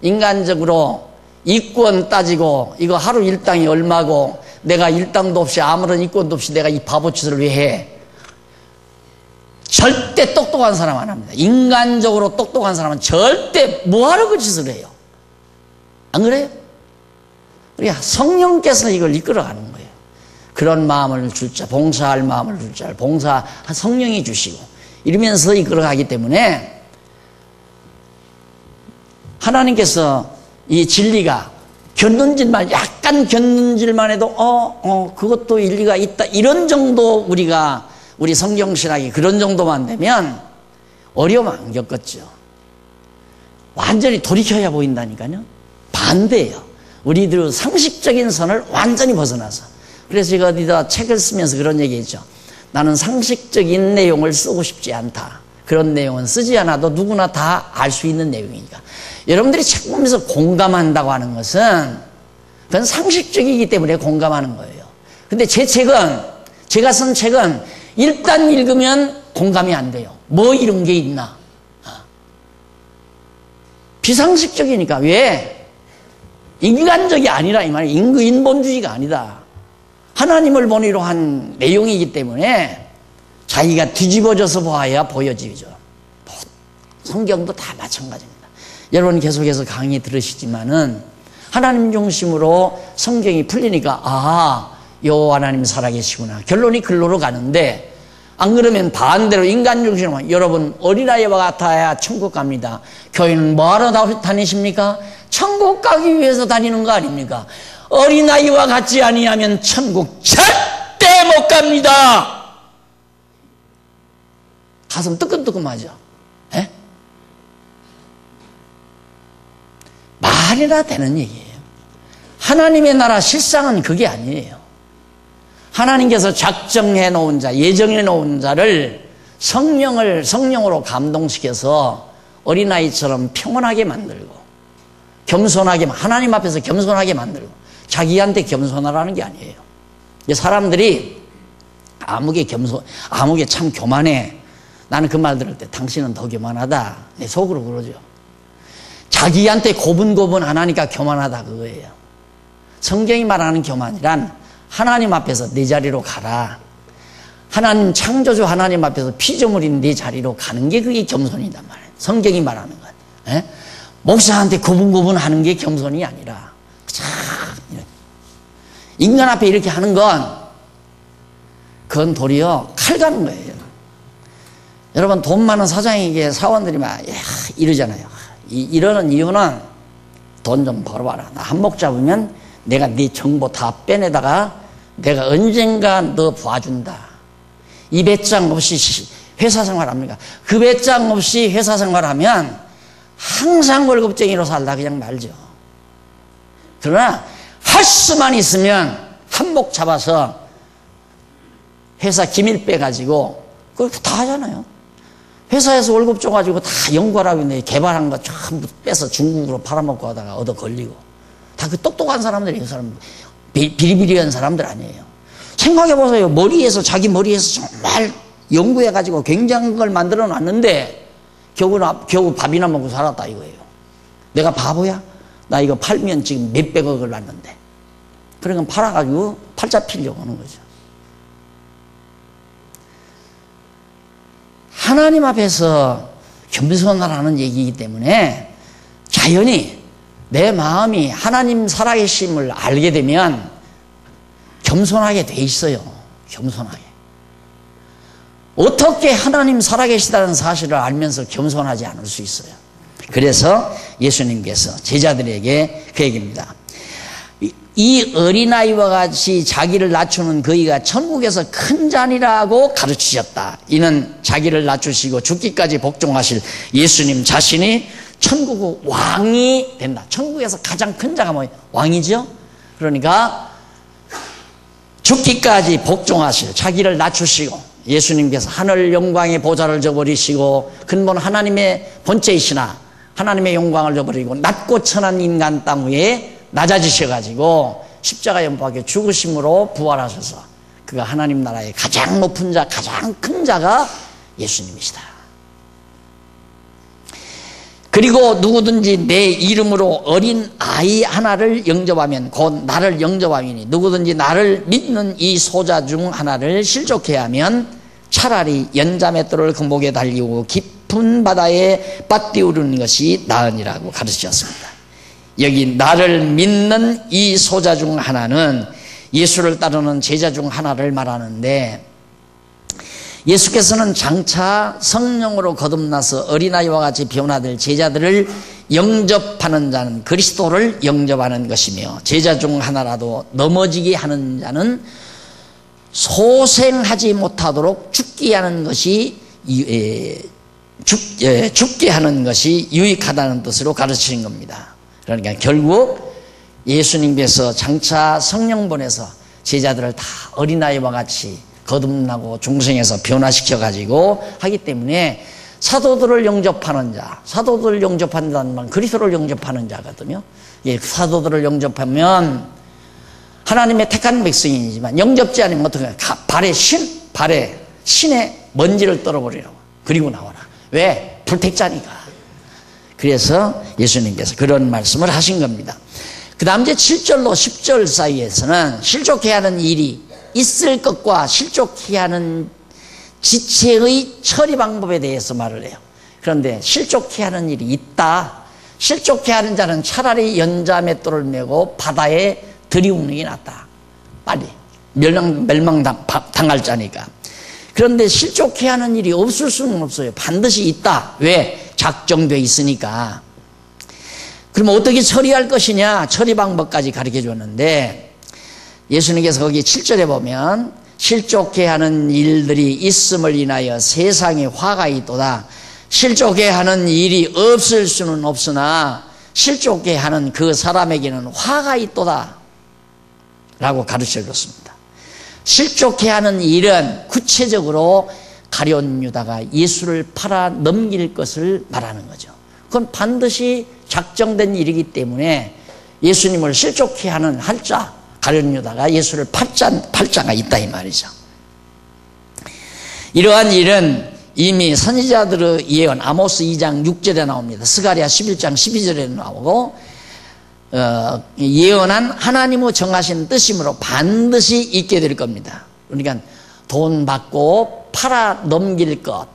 인간적으로 이권 따지고 이거 하루 일당이 얼마고 내가 일당도 없이 아무런 이권도 없이 내가 이 바보짓을 왜 해? 절대 똑똑한 사람 안 합니다. 인간적으로 똑똑한 사람은 절대 뭐하러 그 짓을 해요? 안 그래요? 그러니까 성령께서 이걸 이끌어가는 거예요. 그런 마음을 줄 자, 봉사할 마음을 줄 자, 봉사 성령이 주시고 이러면서 이끌어가기 때문에 하나님께서 이 진리가 약간 견눈질만 해도 그것도 일리가 있다 이런 정도 우리 성경신학이 그런 정도만 되면 어려움 안 겪었죠. 완전히 돌이켜야 보인다니까요. 반대예요. 우리들 상식적인 선을 완전히 벗어나서. 그래서 제가 어디다 책을 쓰면서 그런 얘기했죠. 나는 상식적인 내용을 쓰고 싶지 않다. 그런 내용은 쓰지 않아도 누구나 다 알 수 있는 내용이니까. 여러분들이 책 보면서 공감한다고 하는 것은 그건 상식적이기 때문에 공감하는 거예요. 근데 제가 쓴 책은 일단 읽으면 공감이 안 돼요. 뭐 이런 게 있나? 비상식적이니까. 왜? 인간적이 아니라 이 말이에요. 인본주의가 아니다. 하나님을 본의로 한 내용이기 때문에 자기가 뒤집어져서 보아야 보여지죠. 성경도 다 마찬가지입니다. 여러분 계속해서 강의 들으시지만은 하나님 중심으로 성경이 풀리니까 여호와 하나님 살아계시구나. 결론이 글로로 가는데 안 그러면 반대로 인간 중심으로 여러분 어린아이와 같아야 천국 갑니다. 교회는 뭐하러 다니십니까? 천국 가기 위해서 다니는 거 아닙니까? 어린아이와 같지 아니하면 천국 절대 못 갑니다. 가슴 뜨끔뜨끔하죠. 에? 말이나 되는 얘기예요. 하나님의 나라 실상은 그게 아니에요. 하나님께서 작정해 놓은 자, 예정해 놓은 자를 성령으로 감동시켜서 어린아이처럼 평온하게 만들고 겸손하게, 하나님 앞에서 겸손하게 만들고 자기한테 겸손하라는 게 아니에요. 사람들이 아무개 참 교만해. 나는 그 말 들을 때 당신은 더 교만하다. 내 속으로 그러죠. 자기한테 고분고분 안 하니까 교만하다 그거예요. 성경이 말하는 교만이란 하나님 앞에서 네 자리로 가라. 하나님 창조주 하나님 앞에서 피조물인 네 자리로 가는 게 그게 겸손이단 말이에요. 성경이 말하는 것. 에? 목사한테 고분고분 하는 게 겸손이 아니라 인간 앞에 이렇게 하는 그건 도리어 칼 가는 거예요. 여러분 돈 많은 사장에게 사원들이 막 이러잖아요. 이러는 이유는 돈 좀 벌어봐라. 나 한몫 잡으면 내가 네 정보 다 빼내다가 내가 언젠가 너 봐준다. 이 배짱 없이 회사 생활합니까? 그 배짱 없이 회사 생활하면 항상 월급쟁이로 살다 그냥 말죠. 그러나 할 수만 있으면 한몫 잡아서 회사 기밀 빼가지고 그거 다 하잖아요. 회사에서 월급 줘가지고 다 연구하라고 했는데 개발한 거 전부 빼서 중국으로 팔아먹고 하다가 얻어 걸리고 다 그 똑똑한 사람들이에요. 사람 비리비리한 사람들 아니에요. 생각해보세요. 자기 머리에서 정말 연구해가지고 굉장한 걸 만들어 놨는데 겨우 밥이나 먹고 살았다 이거예요. 내가 바보야? 나 이거 팔면 지금 몇백억을 났는데. 그러니까 팔아가지고 팔자 피려고 하는 거죠. 하나님 앞에서 겸손하라는 얘기이기 때문에 자연히 내 마음이 하나님 살아계심을 알게 되면 겸손하게 돼 있어요. 겸손하게. 어떻게 하나님 살아계시다는 사실을 알면서 겸손하지 않을 수 있어요. 그래서 예수님께서 제자들에게 그 얘기입니다. 이 어린아이와 같이 자기를 낮추는 그이가 천국에서 큰 자니라고 가르치셨다. 이는 자기를 낮추시고 죽기까지 복종하실 예수님 자신이 천국의 왕이 된다. 천국에서 가장 큰 자가 뭐예요? 왕이죠. 그러니까 죽기까지 복종하실, 자기를 낮추시고 예수님께서 하늘 영광의 보좌를 저버리시고 근본 하나님의 본체이시나 하나님의 영광을 저버리고 낮고 천한 인간 땅 위에 낮아지셔가지고 십자가 연박에 죽으심으로 부활하셔서 그가 하나님 나라의 가장 높은 자, 가장 큰 자가 예수님이시다. 그리고 누구든지 내 이름으로 어린 아이 하나를 영접하면 곧 나를 영접하이니 누구든지 나를 믿는 이 소자 중 하나를 실족해야 하면 차라리 연자맷돌을 금목에 달리고 깊은 바다에 빠뜨리는 것이 나으니라고 가르치셨습니다. 여기 나를 믿는 이 소자 중 하나는 예수를 따르는 제자 중 하나를 말하는데, 예수께서는 장차 성령으로 거듭나서 어린아이와 같이 변화될 제자들을 영접하는 자는 그리스도를 영접하는 것이며, 제자 중 하나라도 넘어지게 하는 자는 소생하지 못하도록 죽게 하는 것이 유익하다는 뜻으로 가르치는 겁니다. 그러니까 결국 예수님께서 장차 성령 보내서 제자들을 다 어린아이와 같이 거듭나고 중생에서 변화시켜가지고 하기 때문에 사도들을 영접하는 자, 사도들을 영접한다는 말 그리스도를 영접하는 자거든요. 예, 사도들을 영접하면 하나님의 택한 백성이지만 영접지 않으면 어떻게 해요? 발에 신의 먼지를 떨어버리라고. 그리고 나와라. 왜? 불택자니까. 그래서 예수님께서 그런 말씀을 하신 겁니다. 그 다음 이제 7절로 10절 사이에서는 실족해야 하는 일이 있을 것과 실족해야 하는 지체의 처리 방법에 대해서 말을 해요. 그런데 실족해야 하는 일이 있다. 실족해야 하는 자는 차라리 연자맷돌을 메고 바다에 들이우는 게 낫다. 빨리 멸망당할 자니까. 그런데 실족해야 하는 일이 없을 수는 없어요. 반드시 있다. 왜? 작정되어 있으니까. 그러면 어떻게 처리할 것이냐? 처리 방법까지 가르쳐 줬는데, 예수님께서 거기 7절에 보면 실족해야 하는 일들이 있음을 인하여 세상에 화가 있도다. 실족해야 하는 일이 없을 수는 없으나 실족해야 하는 그 사람에게는 화가 있도다 라고 가르쳐 줬습니다. 실족해야 하는 일은 구체적으로 가룟 유다가 예수를 팔아 넘길 것을 말하는 거죠. 그건 반드시 작정된 일이기 때문에 예수님을 실족해야 하는 할자, 가룟 유다가 예수를 팔자가 있다 이 말이죠. 이러한 일은 이미 선지자들의 예언 아모스 2장 6절에 나옵니다. 스가랴 11장 12절에 나오고 예언한 하나님의 정하신 뜻이므로 반드시 있게 될 겁니다. 그러니까 돈 받고 팔아 넘길 것,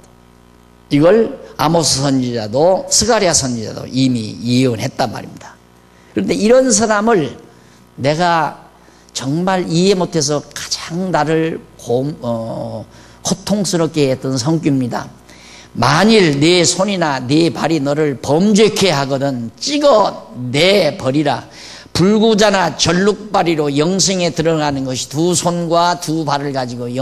이걸 아모스 선지자도 스가랴 선지자도 이미 예언했단 말입니다. 그런데 이런 사람을 내가 정말 이해 못해서 가장 나를 고통스럽게 했던 성규입니다. 만일 내 손이나 내 발이 너를 범죄케 하거든 찍어 내버리라. 불구자나 절룩발이로 영생에 들어가는 것이 두 손과 두 발을 가지고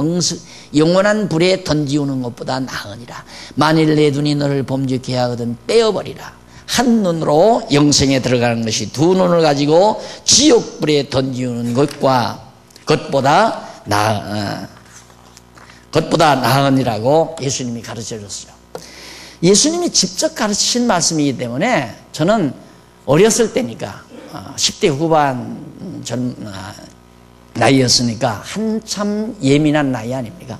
영원한 불에 던지우는 것보다 나으니라. 만일 내 눈이 너를 범죄케 하거든 빼어버리라. 한 눈으로 영생에 들어가는 것이 두 눈을 가지고 지옥불에 던지우는 것보다 나으니라고 예수님이 가르쳐 줬어요. 예수님이 직접 가르치신 말씀이기 때문에 저는 어렸을 때니까 10대 후반 나이였으니까 한참 예민한 나이 아닙니까?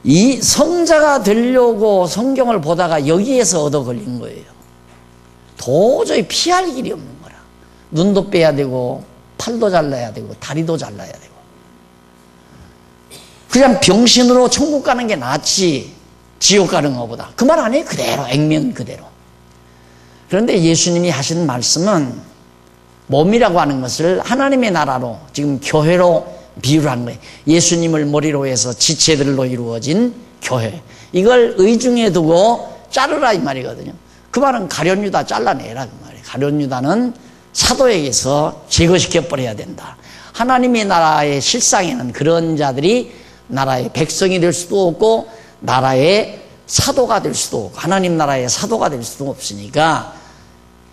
이 성자가 되려고 성경을 보다가 여기에서 얻어 걸린 거예요. 도저히 피할 길이 없는 거라. 눈도 빼야 되고 팔도 잘라야 되고 다리도 잘라야 되고, 그냥 병신으로 천국 가는 게 낫지 지옥 가는 것보다. 그 말 아니에요? 그대로 액면 그대로. 그런데 예수님이 하신 말씀은 몸이라고 하는 것을 하나님의 나라로, 지금 교회로 비유를 한 거예요. 예수님을 머리로 해서 지체들로 이루어진 교회, 이걸 의중에 두고 자르라 이 말이거든요. 그 말은 가룟유다 잘라내라 그 말이에요. 가룟유다는 사도에게서 제거시켜 버려야 된다. 하나님의 나라의 실상에는 그런 자들이 나라의 백성이 될 수도 없고 나라의 사도가 될 수도 없고 하나님 나라의 사도가 될 수도 없으니까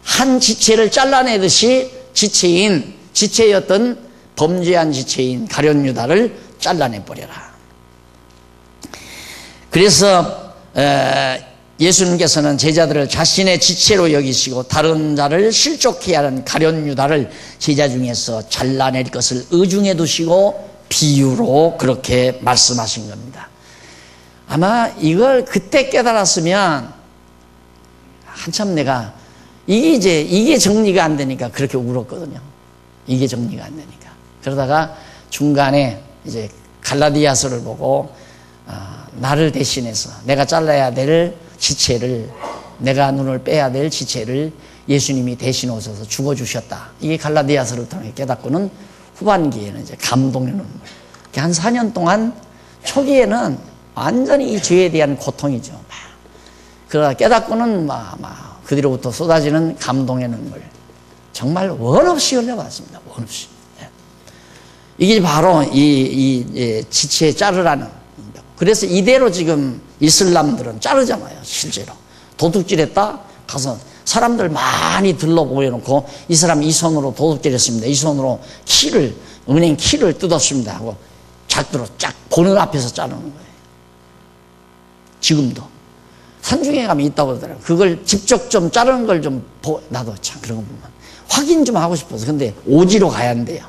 한 지체를 잘라내듯이 지체였던 범죄한 지체인 가룟유다를 잘라내버려라. 그래서 예수님께서는 제자들을 자신의 지체로 여기시고 다른 자를 실족해야 하는 가룟유다를 제자 중에서 잘라낼 것을 의중에 두시고 비유로 그렇게 말씀하신 겁니다. 아마 이걸 그때 깨달았으면 한참 내가 이게 정리가 안 되니까 그렇게 울었거든요. 이게 정리가 안 되니까. 그러다가 중간에 이제 갈라디아서를 보고 나를 대신해서 내가 잘라야 될 지체를, 내가 눈을 빼야 될 지체를 예수님이 대신 오셔서 죽어주셨다. 이게 갈라디아서를 통해 깨닫고는 후반기에는 이제 감동의 눈물. 한 4년 동안 초기에는 완전히 이 죄에 대한 고통이죠. 그러다 깨닫고는 그 뒤로부터 쏟아지는 감동의 눈물. 정말 원 없이 흘려봤습니다. 원 없이. 이게 바로 이 지체 자르라는. 그래서 이대로 지금 이슬람들은 자르잖아요. 실제로 도둑질했다 가서 사람들 많이 들러보여놓고 이 사람 이 손으로 도둑질했습니다. 이 손으로 은행 키를 뜯었습니다 하고 작두로 쫙 보는 앞에서 자르는 거예요. 지금도 산중에 가면 있다고 그러더라고요. 그걸 직접 좀 자르는 걸 좀 나도 참 그런 거 보면 확인 좀 하고 싶어서. 근데 오지로 가야 한대요.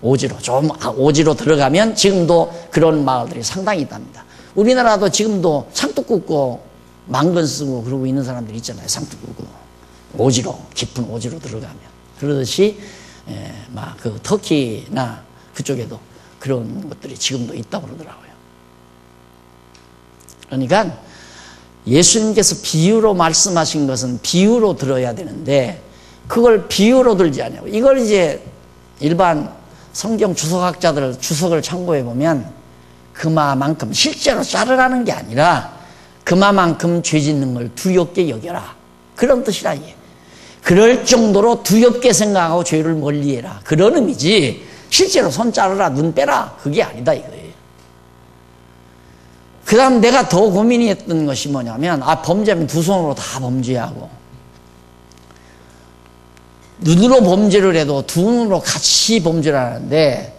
오지로 들어가면 지금도 그런 마을들이 상당히 있답니다. 우리나라도 지금도 상투 굽고 망건 쓰고 그러고 있는 사람들이 있잖아요. 상투 굽고 깊은 오지로 들어가면. 그러듯이 그 터키나 그쪽에도 그런 것들이 지금도 있다고 그러더라고요. 그러니까 예수님께서 비유로 말씀하신 것은 비유로 들어야 되는데 그걸 비유로 들지 않냐고. 이걸 이제 일반 성경 주석학자들 주석을 참고해 보면 그마만큼 실제로 자르라는 게 아니라 그마만큼 죄 짓는 걸 두렵게 여겨라, 그런 뜻이라. 그럴 정도로 두렵게 생각하고 죄를 멀리해라, 그런 의미지 실제로 손 자르라 눈 빼라 그게 아니다 이거예요. 그 다음 내가 더 고민이 했던 것이 뭐냐면 범죄하면 두 손으로 다 범죄하고 눈으로 범죄를 해도 두 눈으로 같이 범죄를 하는데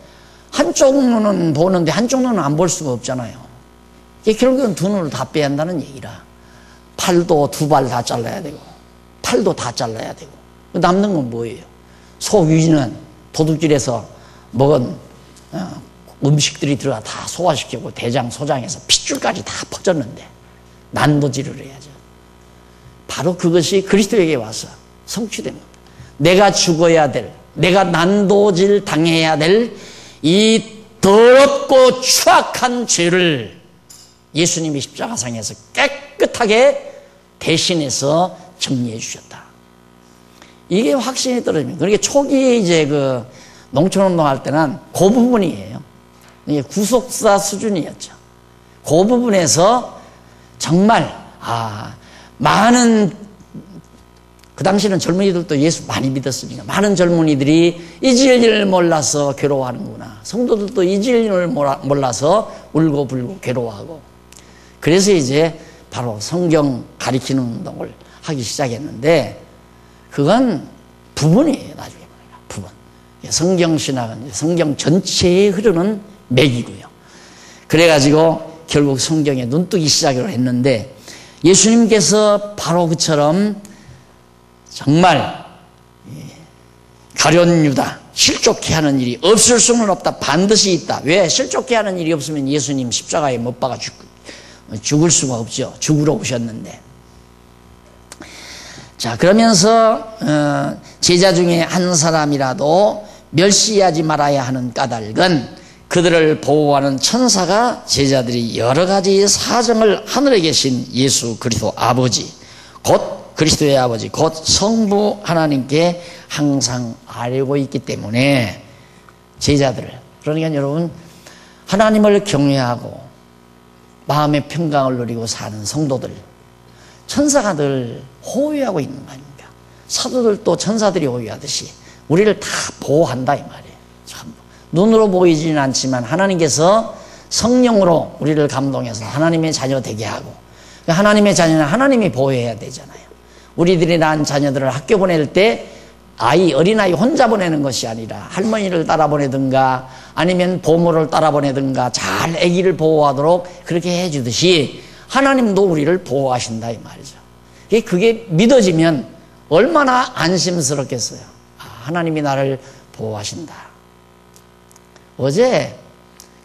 한쪽 눈은 보는데 한쪽 눈은 안 볼 수가 없잖아요. 이게 결국은 두 눈을 다 빼야 한다는 얘기라. 팔도 두 발 다 잘라야 되고 팔도 다 잘라야 되고 남는 건 뭐예요? 소위는 도둑질해서 먹은 음식들이 들어가 다 소화시키고 대장 소장에서 핏줄까지 다 퍼졌는데 난도질을 해야죠. 바로 그것이 그리스도에게 와서 성취된 겁니다. 내가 죽어야 될, 내가 난도질 당해야 될 이 더럽고 추악한 죄를 예수님이 십자가상에서 깨끗하게 대신해서 정리해 주셨다. 이게 확신이 떨어집니다. 그러니까 초기에 이제 그 농촌운동 할 때는 그 부분이에요. 이게 구속사 수준이었죠. 그 부분에서 정말 많은, 그 당시는 젊은이들도 예수 많이 믿었으니까 많은 젊은이들이 이 진리를 몰라서 괴로워하는구나. 성도들도 이 진리를 몰라서 울고불고 괴로워하고. 그래서 이제 바로 성경 가리키는 운동을 하기 시작했는데 그건 부분이에요. 나중에 보니까 부분. 성경신학은 성경 전체에 흐르는 맥이고요. 그래가지고 결국 성경에 눈뜨기 시작을 했는데 예수님께서 바로 그처럼 정말 가룟유다, 실족해 하는 일이 없을 수는 없다. 반드시 있다. 왜? 실족해 하는 일이 없으면 예수님 십자가에 못 박아 죽을 수가 없죠. 죽으러 오셨는데. 자, 그러면서 제자 중에 한 사람이라도 멸시하지 말아야 하는 까닭은 그들을 보호하는 천사가 제자들이 여러 가지 사정을 하늘에 계신 예수 그리스도 아버지, 곧 그리스도의 아버지, 곧 성부 하나님께 항상 알고 있기 때문에 제자들을, 그러니까 여러분 하나님을 경외하고 마음의 평강을 누리고 사는 성도들, 천사가 늘 호위하고 있는 거 아닙니까? 사도들도 천사들이 호위하듯이 우리를 다 보호한다 이 말이에요. 참, 눈으로 보이지는 않지만 하나님께서 성령으로 우리를 감동해서 하나님의 자녀 되게 하고, 하나님의 자녀는 하나님이 보호해야 되잖아요. 우리들이 낳은 자녀들을 학교 보낼 때 어린아이 혼자 보내는 것이 아니라 할머니를 따라 보내든가 아니면 보모를 따라 보내든가 잘 아기를 보호하도록 그렇게 해주듯이 하나님도 우리를 보호하신다 이 말이죠. 그게 믿어지면 얼마나 안심스럽겠어요. 하나님이 나를 보호하신다. 어제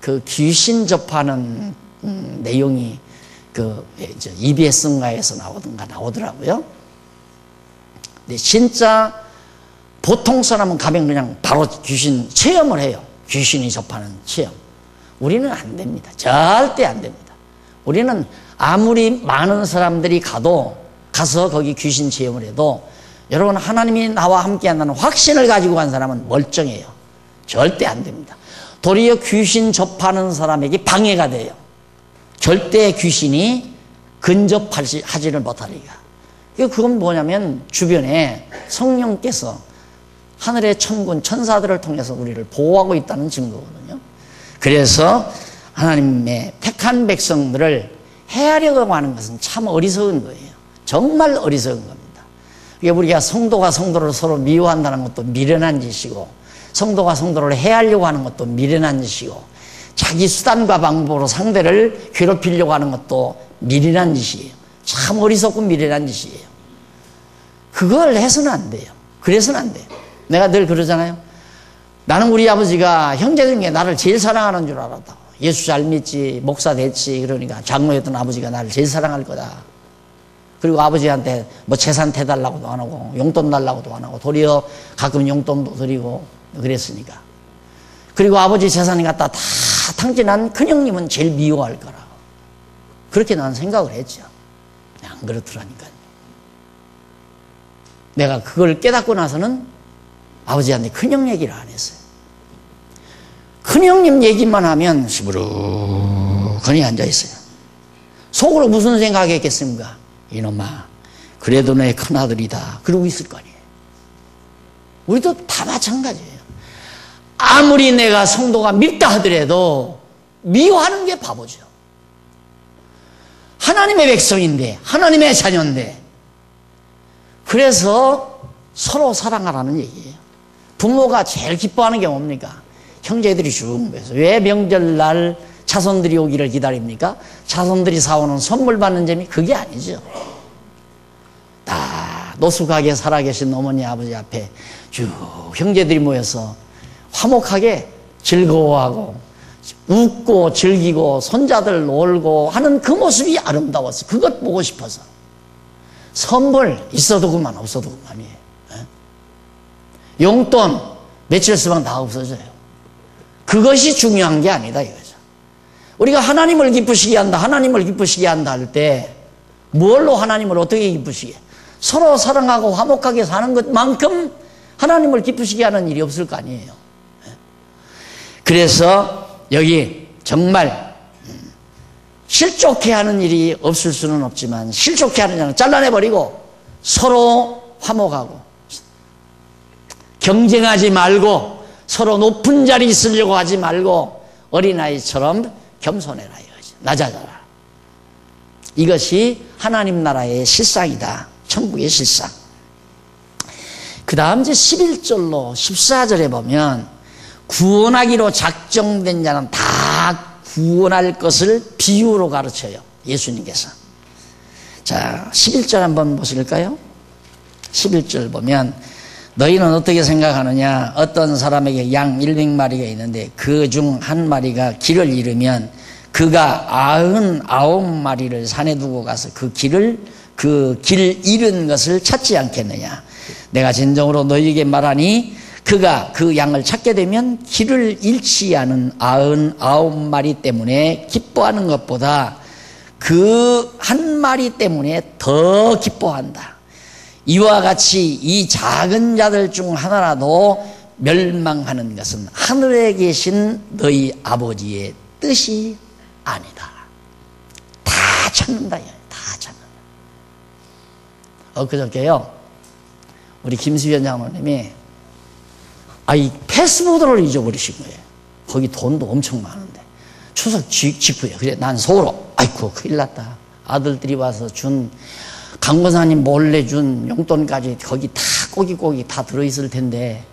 그 귀신 접하는 내용이 EBS인가에서 나오더라고요. 근데 진짜 보통 사람은 가면 그냥 바로 귀신 체험을 해요. 귀신이 접하는 체험. 우리는 안 됩니다. 절대 안 됩니다. 우리는 아무리 많은 사람들이 가서 거기 귀신 체험을 해도 여러분 하나님이 나와 함께 한다는 확신을 가지고 간 사람은 멀쩡해요. 절대 안 됩니다. 도리어 귀신 접하는 사람에게 방해가 돼요. 절대 귀신이 근접하지를 못하리까. 그건 뭐냐면 주변에 성령께서 하늘의 천군 천사들을 통해서 우리를 보호하고 있다는 증거거든요. 그래서 하나님의 택한 백성들을 해하려고 하는 것은 참 어리석은 거예요. 정말 어리석은 겁니다. 우리가 성도가 성도를 서로 미워한다는 것도 미련한 짓이고, 성도가 성도를 해하려고 하는 것도 미련한 짓이고, 자기 수단과 방법으로 상대를 괴롭히려고 하는 것도 미련한 짓이에요. 참 어리석고 미련한 짓이에요. 그걸 해서는 안 돼요. 그래서는 안 돼요. 내가 늘 그러잖아요. 나는 우리 아버지가 형제 중에 나를 제일 사랑하는 줄 알았다. 예수 잘 믿지, 목사 됐지, 그러니까 장로였던 아버지가 나를 제일 사랑할 거다. 그리고 아버지한테 뭐 재산 대달라고도 안 하고 용돈 달라고도 안 하고 도리어 가끔 용돈도 드리고 그랬으니까. 그리고 아버지 재산이 갖다 다 탕진한 큰형님은 제일 미워할 거라. 그렇게 난 생각을 했죠. 안 그렇더라니까요. 내가 그걸 깨닫고 나서는 아버지한테 큰형 얘기를 안 했어요. 큰형님 얘기만 하면 시부룩하니 앉아있어요. 속으로 무슨 생각했겠습니까? 이놈아, 그래도 내 큰아들이다. 그러고 있을 거 아니에요. 우리도 다 마찬가지예요. 아무리 내가 성도가 밉다 하더라도 미워하는 게 바보죠. 하나님의 백성인데, 하나님의 자녀인데, 그래서 서로 사랑하라는 얘기예요. 부모가 제일 기뻐하는 게 뭡니까? 형제들이 쭉 모여서. 왜 명절날 자손들이 오기를 기다립니까? 자손들이 사오는 선물 받는 재미? 그게 아니죠. 다 노숙하게 살아계신 어머니 아버지 앞에 쭉 형제들이 모여서 화목하게 즐거워하고 웃고 즐기고 손자들 놀고 하는 그 모습이 아름다웠어. 그것 보고 싶어서. 선물 있어도 그만 없어도 그만이에요. 용돈 며칠 쓰면 다 없어져요. 그것이 중요한 게 아니다 이거죠. 우리가 하나님을 기쁘시게 한다, 하나님을 기쁘시게 한다 할 때 뭘로 하나님을 어떻게 기쁘시게? 서로 사랑하고 화목하게 사는 것만큼 하나님을 기쁘시게 하는 일이 없을 거 아니에요. 그래서 여기 정말 실족해 하는 일이 없을 수는 없지만 실족해 하는 자는 잘라내버리고 서로 화목하고 경쟁하지 말고 서로 높은 자리 있으려고 하지 말고 어린아이처럼 겸손해라 이거지. 낮아져라. 이것이 하나님 나라의 실상이다. 천국의 실상. 그 다음 이제 11절로 14절에 보면 구원하기로 작정된 자는 다 구원할 것을 비유로 가르쳐요. 예수님께서. 자, 11절 한번 보실까요? 11절 보면 너희는 어떻게 생각하느냐? 어떤 사람에게 양 100마리가 있는데 그 중 한 마리가 길을 잃으면 그가 99마리를 산에 두고 가서 그 길 잃은 것을 찾지 않겠느냐. 내가 진정으로 너희에게 말하니 그가 그 양을 찾게 되면 길을 잃지 않은 99마리 때문에 기뻐하는 것보다 그 한 마리 때문에 더 기뻐한다. 이와 같이 이 작은 자들 중 하나라도 멸망하는 것은 하늘에 계신 너희 아버지의 뜻이 아니다. 다 찾는다. 다 찾는다. 엊그저께요, 우리 김수현 장로님이 이 패스포드를 잊어버리신 거예요. 거기 돈도 엄청 많은데 추석 직후에. 그래, 난 속으로 아이고 큰일 났다. 아들들이 와서 준 강권사님 몰래 준 용돈까지 거기 다 꼬깃꼬깃 다 들어있을 텐데,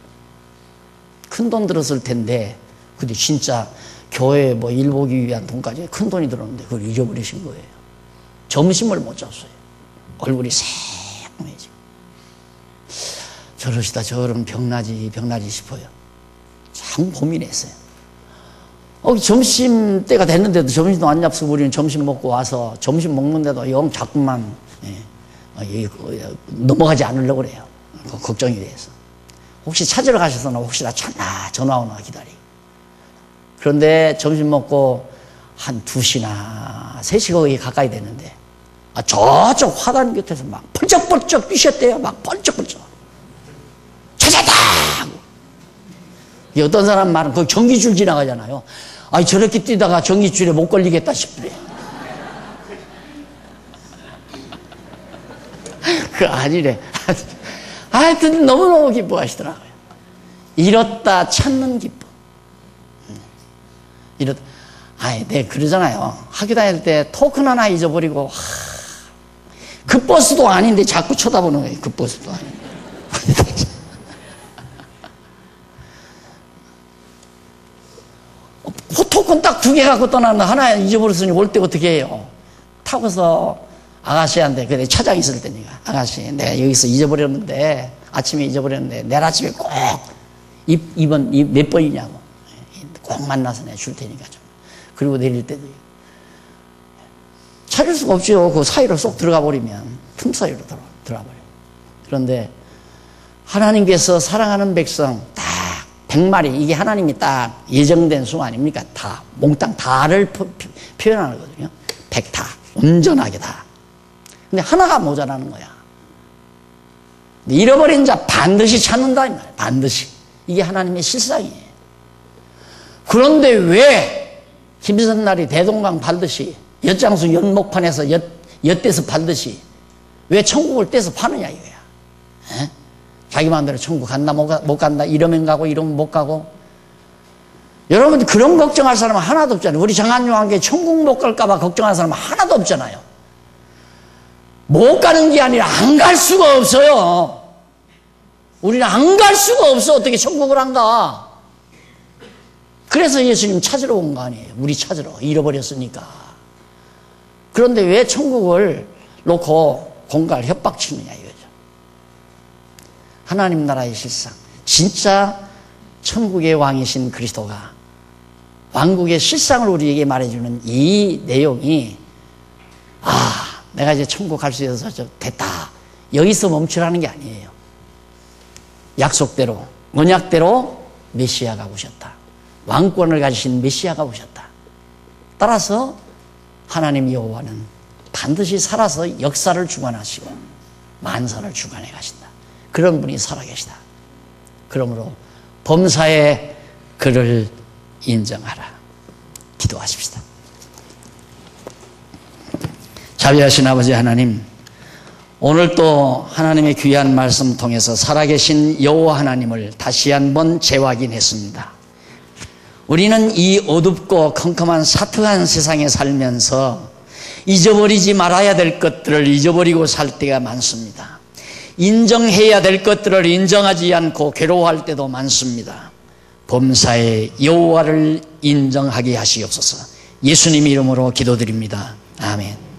큰 돈 들었을 텐데, 근데 진짜 교회 뭐 일 보기 위한 돈까지 큰 돈이 들었는데 그걸 잊어버리신 거예요. 점심을 못 잤어요. 얼굴이 새까매지고. 저러시다 저런 병나지 싶어요. 참 고민했어요. 점심 때가 됐는데도 점심도 안 잡수고 우리는 점심 먹고 와서 점심 먹는데도 영 자꾸만 넘어가지 않으려고 그래요. 걱정이 돼서. 혹시 찾으러 가셔서나 혹시나 찾나 전화 오나 기다리고. 그런데 점심 먹고 한 2시나 3시 거기 가까이 됐는데 저쪽 화단 곁에서 막 펄쩍펄쩍 뛰셨대요. 막 펄쩍펄쩍. 찾았다! 어떤 사람 말은 거기 전기줄 지나가잖아요. 저렇게 뛰다가 전기줄에 못 걸리겠다 싶더래. 그 아니래. 하여튼 너무너무 기뻐하시더라고요. 잃었다 찾는 기쁨. 네, 그러잖아요. 학교 다닐 때 토큰 하나 잊어버리고, 그 버스도 아닌데 자꾸 쳐다보는 거예요. 그 버스도 아닌데. 토큰 딱 2개 갖고 떠나는데 하나 잊어버렸으니 올 때 어떻게 해요? 타고서 아가씨한테, 그래, 차장 있을 때니까, 아가씨, 내가 여기서 잊어버렸는데, 아침에 잊어버렸는데, 내일 아침에 꼭, 이번 몇 번이냐고. 꼭 만나서 내가 줄 테니까 좀. 그리고 내릴 때도. 찾을 수가 없죠. 그 사이로 쏙 들어가 버리면. 틈 사이로 들어가 버려요. 그런데, 하나님께서 사랑하는 백성, 딱, 100마리, 이게 하나님이 딱 예정된 수 아닙니까? 다, 몽땅 다를 표현하는 거거든요. 100다. 온전하게 다. 근데 하나가 모자라는 거야. 잃어버린 자 반드시 찾는다 이 말이야. 반드시. 이게 하나님의 실상이에요. 그런데 왜 김선날이 대동강 팔듯이 엿장수 연목판에서 엿대서 팔듯이 왜 천국을 떼서 파느냐 이거야. 에? 자기 마음대로 천국 간다 못 간다, 이러면 가고 이러면 못 가고. 여러분 그런 걱정할 사람은 하나도 없잖아요. 우리 장안요한계 천국 못 갈까 봐 걱정할 사람은 하나도 없잖아요. 못 가는 게 아니라 안 갈 수가 없어요. 우리는 안 갈 수가 없어. 어떻게 천국을 안 가? 그래서 예수님 찾으러 온 거 아니에요. 우리 찾으러. 잃어버렸으니까. 그런데 왜 천국을 놓고 공갈 협박치느냐 이거죠. 하나님 나라의 실상. 진짜 천국의 왕이신 그리스도가 왕국의 실상을 우리에게 말해주는 이 내용이 내가 이제 천국 갈 수 있어서 됐다. 여기서 멈추라는 게 아니에요. 약속대로, 언약대로 메시아가 오셨다. 왕권을 가지신 메시아가 오셨다. 따라서 하나님 여호와는 반드시 살아서 역사를 주관하시고 만사를 주관해 가신다. 그런 분이 살아계시다. 그러므로 범사에 그를 인정하라. 기도하십시다. 자비하신 아버지 하나님, 오늘 또 하나님의 귀한 말씀 통해서 살아계신 여호와 하나님을 다시 한번 재확인했습니다. 우리는 이 어둡고 컴컴한 사특한 세상에 살면서 잊어버리지 말아야 될 것들을 잊어버리고 살 때가 많습니다. 인정해야 될 것들을 인정하지 않고 괴로워할 때도 많습니다. 범사의 여호와를 인정하게 하시옵소서. 예수님 이름으로 기도드립니다. 아멘.